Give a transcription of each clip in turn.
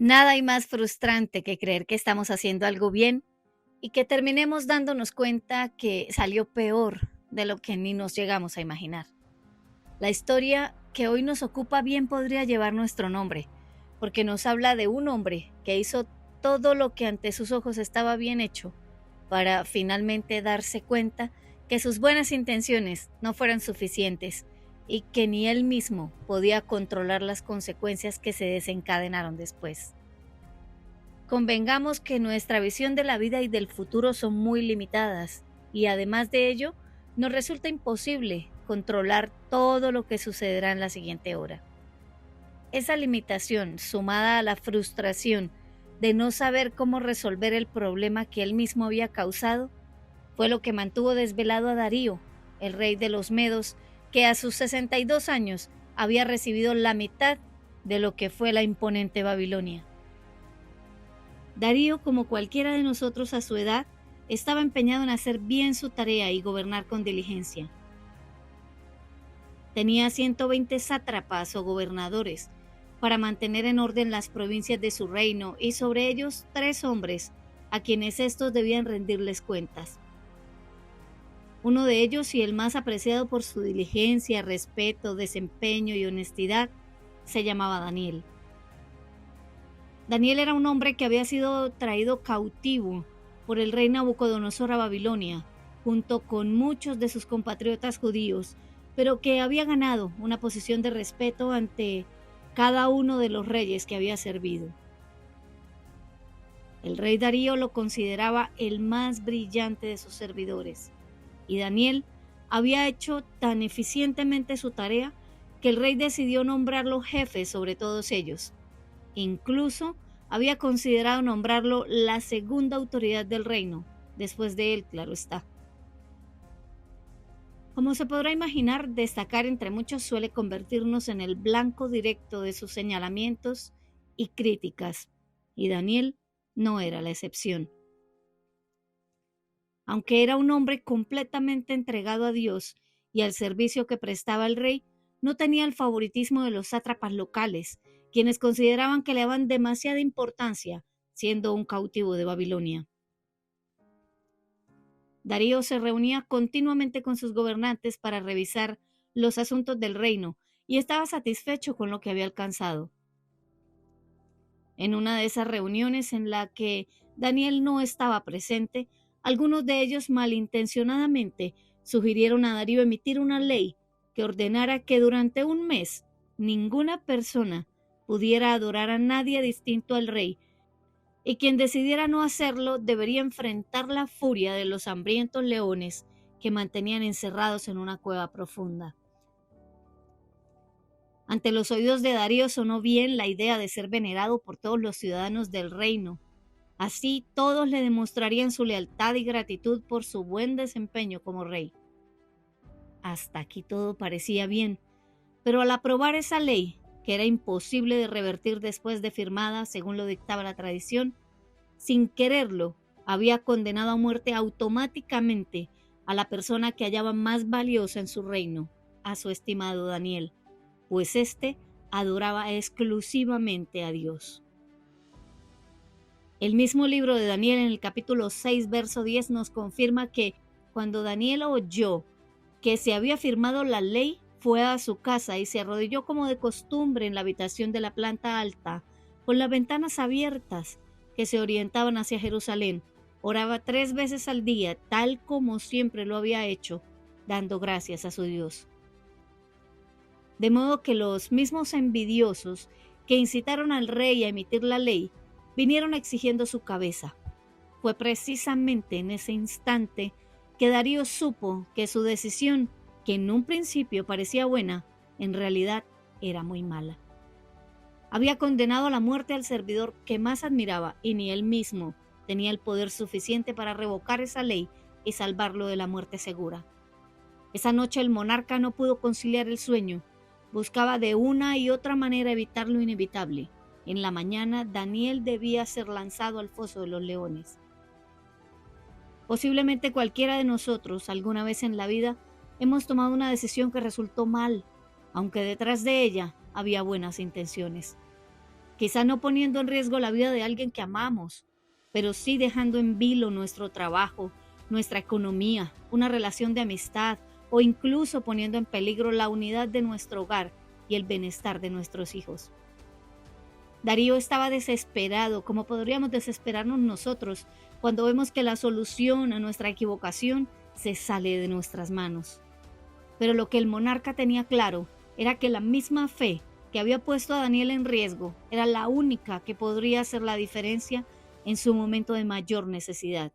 Nada hay más frustrante que creer que estamos haciendo algo bien y que terminemos dándonos cuenta que salió peor de lo que ni nos llegamos a imaginar. La historia que hoy nos ocupa bien podría llevar nuestro nombre, porque nos habla de un hombre que hizo todo lo que ante sus ojos estaba bien hecho, para finalmente darse cuenta que sus buenas intenciones no fueran suficientes y que ni él mismo podía controlar las consecuencias que se desencadenaron después. Convengamos que nuestra visión de la vida y del futuro son muy limitadas y además de ello, nos resulta imposible controlar todo lo que sucederá en la siguiente hora. Esa limitación, sumada a la frustración de no saber cómo resolver el problema que él mismo había causado, fue lo que mantuvo desvelado a Darío, el rey de los Medos, que a sus 62 años había recibido la mitad de lo que fue la imponente Babilonia. Darío, como cualquiera de nosotros a su edad, estaba empeñado en hacer bien su tarea y gobernar con diligencia. Tenía 120 sátrapas o gobernadores para mantener en orden las provincias de su reino y sobre ellos 3 hombres a quienes estos debían rendirles cuentas. Uno de ellos, y el más apreciado por su diligencia, respeto, desempeño y honestidad, se llamaba Daniel. Daniel era un hombre que había sido traído cautivo por el rey Nabucodonosor a Babilonia, junto con muchos de sus compatriotas judíos, pero que había ganado una posición de respeto ante cada uno de los reyes que había servido. El rey Darío lo consideraba el más brillante de sus servidores, y Daniel había hecho tan eficientemente su tarea que el rey decidió nombrarlo jefe sobre todos ellos. Incluso había considerado nombrarlo la segunda autoridad del reino, después de él, claro está. Como se podrá imaginar, destacar entre muchos suele convertirnos en el blanco directo de sus señalamientos y críticas, y Daniel no era la excepción. Aunque era un hombre completamente entregado a Dios y al servicio que prestaba al rey, no tenía el favoritismo de los sátrapas locales, quienes consideraban que le daban demasiada importancia, siendo un cautivo de Babilonia. Darío se reunía continuamente con sus gobernantes para revisar los asuntos del reino y estaba satisfecho con lo que había alcanzado. En una de esas reuniones en la que Daniel no estaba presente, algunos de ellos malintencionadamente sugirieron a Darío emitir una ley que ordenara que durante un mes ninguna persona pudiera adorar a nadie distinto al rey, y quien decidiera no hacerlo debería enfrentar la furia de los hambrientos leones que mantenían encerrados en una cueva profunda. Ante los oídos de Darío sonó bien la idea de ser venerado por todos los ciudadanos del reino. Así todos le demostrarían su lealtad y gratitud por su buen desempeño como rey. Hasta aquí todo parecía bien, pero al aprobar esa ley, que era imposible de revertir después de firmada según lo dictaba la tradición, sin quererlo, había condenado a muerte automáticamente a la persona que hallaba más valiosa en su reino, a su estimado Daniel, pues éste adoraba exclusivamente a Dios. El mismo libro de Daniel en el capítulo 6, verso 10 nos confirma que cuando Daniel oyó que se había firmado la ley, fue a su casa y se arrodilló como de costumbre en la habitación de la planta alta, con las ventanas abiertas que se orientaban hacia Jerusalén. Oraba 3 veces al día, tal como siempre lo había hecho, dando gracias a su Dios. De modo que los mismos envidiosos que incitaron al rey a emitir la ley, vinieron exigiendo su cabeza. Fue precisamente en ese instante que Darío supo que su decisión, que en un principio parecía buena, en realidad era muy mala. Había condenado a la muerte al servidor que más admiraba y ni él mismo tenía el poder suficiente para revocar esa ley y salvarlo de la muerte segura. Esa noche el monarca no pudo conciliar el sueño. Buscaba de una y otra manera evitar lo inevitable. En la mañana, Daniel debía ser lanzado al foso de los leones. Posiblemente cualquiera de nosotros, alguna vez en la vida, hemos tomado una decisión que resultó mal, aunque detrás de ella había buenas intenciones. quizá no poniendo en riesgo la vida de alguien que amamos, pero sí dejando en vilo nuestro trabajo, nuestra economía, una relación de amistad o incluso poniendo en peligro la unidad de nuestro hogar y el bienestar de nuestros hijos. Darío estaba desesperado, como podríamos desesperarnos nosotros cuando vemos que la solución a nuestra equivocación se sale de nuestras manos. Pero lo que el monarca tenía claro era que la misma fe que había puesto a Daniel en riesgo era la única que podría hacer la diferencia en su momento de mayor necesidad.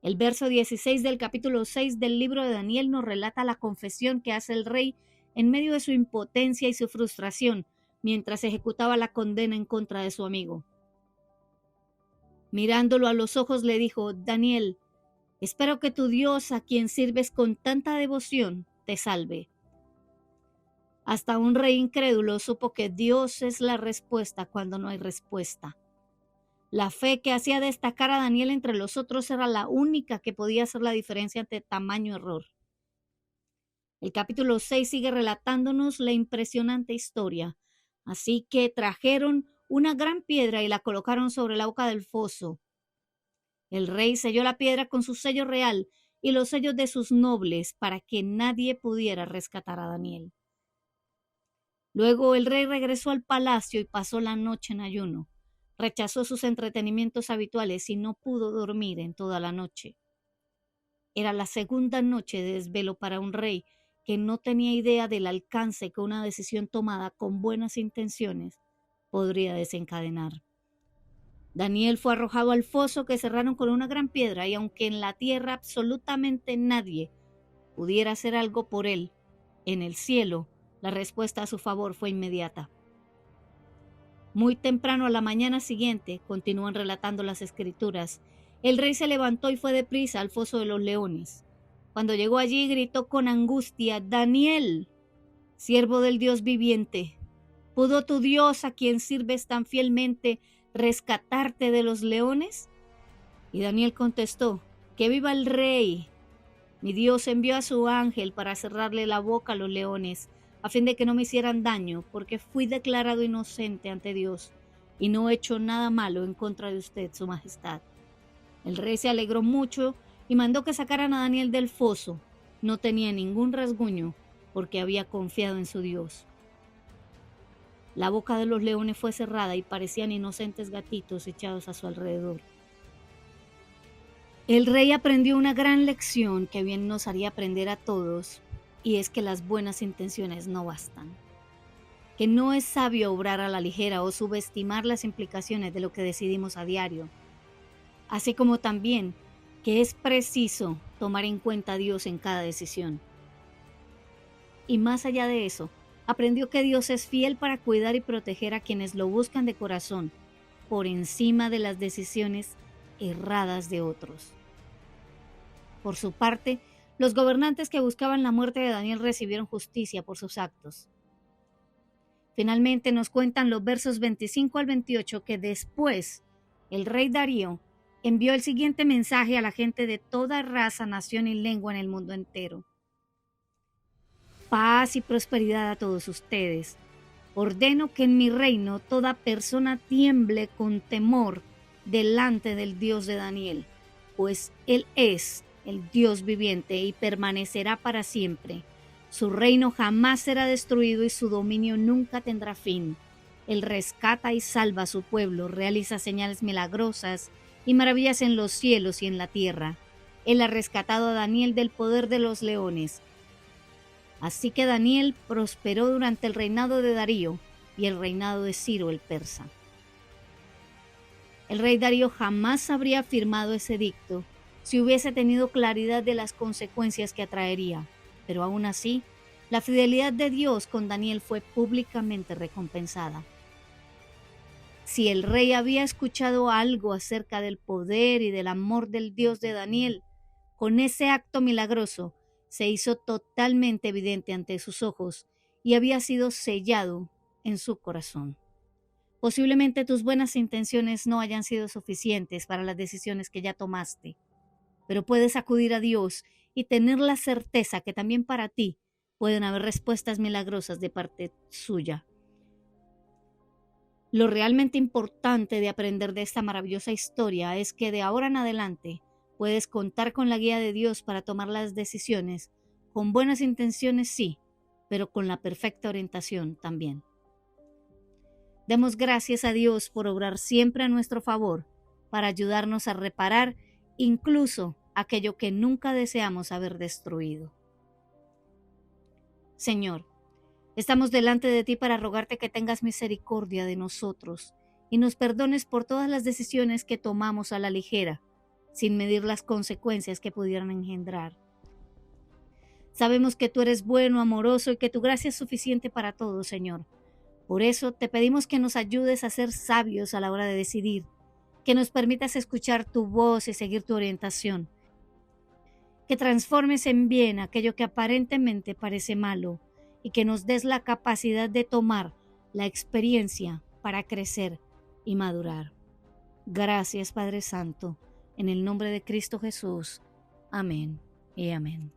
El verso 16 del capítulo 6 del libro de Daniel nos relata la confesión que hace el rey en medio de su impotencia y su frustración mientras ejecutaba la condena en contra de su amigo. Mirándolo a los ojos le dijo: Daniel, espero que tu Dios, a quien sirves con tanta devoción, te salve. Hasta un rey incrédulo supo que Dios es la respuesta cuando no hay respuesta. La fe que hacía destacar a Daniel entre los otros era la única que podía hacer la diferencia ante tamaño error. El capítulo 6 sigue relatándonos la impresionante historia. Así que trajeron una gran piedra y la colocaron sobre la boca del foso. El rey selló la piedra con su sello real y los sellos de sus nobles para que nadie pudiera rescatar a Daniel. Luego el rey regresó al palacio y pasó la noche en ayuno. Rechazó sus entretenimientos habituales y no pudo dormir en toda la noche. Era la segunda noche de desvelo para un rey que no tenía idea del alcance que una decisión tomada con buenas intenciones podría desencadenar. Daniel fue arrojado al foso que cerraron con una gran piedra y aunque en la tierra absolutamente nadie pudiera hacer algo por él, en el cielo la respuesta a su favor fue inmediata. Muy temprano a la mañana siguiente, continúan relatando las escrituras, el rey se levantó y fue deprisa al foso de los leones. Cuando llegó allí gritó con angustia: Daniel, siervo del Dios viviente, ¿pudo tu Dios, a quien sirves tan fielmente, rescatarte de los leones? Y Daniel contestó: que viva el rey. Mi Dios envió a su ángel para cerrarle la boca a los leones, a fin de que no me hicieran daño, porque fui declarado inocente ante Dios y no he hecho nada malo en contra de usted, su majestad. El rey se alegró mucho y mandó que sacaran a Daniel del foso. No tenía ningún rasguño porque había confiado en su Dios. La boca de los leones fue cerrada y parecían inocentes gatitos echados a su alrededor. El rey aprendió una gran lección que bien nos haría aprender a todos, y es que las buenas intenciones no bastan. Que no es sabio obrar a la ligera o subestimar las implicaciones de lo que decidimos a diario. Así como también que es preciso tomar en cuenta a Dios en cada decisión. Y más allá de eso, aprendió que Dios es fiel para cuidar y proteger a quienes lo buscan de corazón, por encima de las decisiones erradas de otros. Por su parte, los gobernantes que buscaban la muerte de Daniel recibieron justicia por sus actos. Finalmente nos cuentan los versos 25 al 28 que después el rey Darío envió el siguiente mensaje a la gente de toda raza, nación y lengua en el mundo entero. Paz y prosperidad a todos ustedes. Ordeno que en mi reino toda persona tiemble con temor delante del Dios de Daniel, pues Él es el Dios viviente y permanecerá para siempre. Su reino jamás será destruido y su dominio nunca tendrá fin. Él rescata y salva a su pueblo, realiza señales milagrosas y maravillas en los cielos y en la tierra. Él ha rescatado a Daniel del poder de los leones. Así que Daniel prosperó durante el reinado de Darío y el reinado de Ciro el persa. El rey Darío jamás habría firmado ese edicto si hubiese tenido claridad de las consecuencias que atraería, pero aún así, la fidelidad de Dios con Daniel fue públicamente recompensada. Si el rey había escuchado algo acerca del poder y del amor del Dios de Daniel, con ese acto milagroso se hizo totalmente evidente ante sus ojos y había sido sellado en su corazón. Posiblemente tus buenas intenciones no hayan sido suficientes para las decisiones que ya tomaste, pero puedes acudir a Dios y tener la certeza que también para ti pueden haber respuestas milagrosas de parte suya. Lo realmente importante de aprender de esta maravillosa historia es que de ahora en adelante puedes contar con la guía de Dios para tomar las decisiones, con buenas intenciones sí, pero con la perfecta orientación también. Demos gracias a Dios por obrar siempre a nuestro favor, para ayudarnos a reparar incluso aquello que nunca deseamos haber destruido. Señor, estamos delante de ti para rogarte que tengas misericordia de nosotros y nos perdones por todas las decisiones que tomamos a la ligera, sin medir las consecuencias que pudieran engendrar. Sabemos que tú eres bueno, amoroso y que tu gracia es suficiente para todo, Señor. Por eso te pedimos que nos ayudes a ser sabios a la hora de decidir, que nos permitas escuchar tu voz y seguir tu orientación, que transformes en bien aquello que aparentemente parece malo y que nos des la capacidad de tomar la experiencia para crecer y madurar. Gracias, Padre Santo, en el nombre de Cristo Jesús. Amén y amén.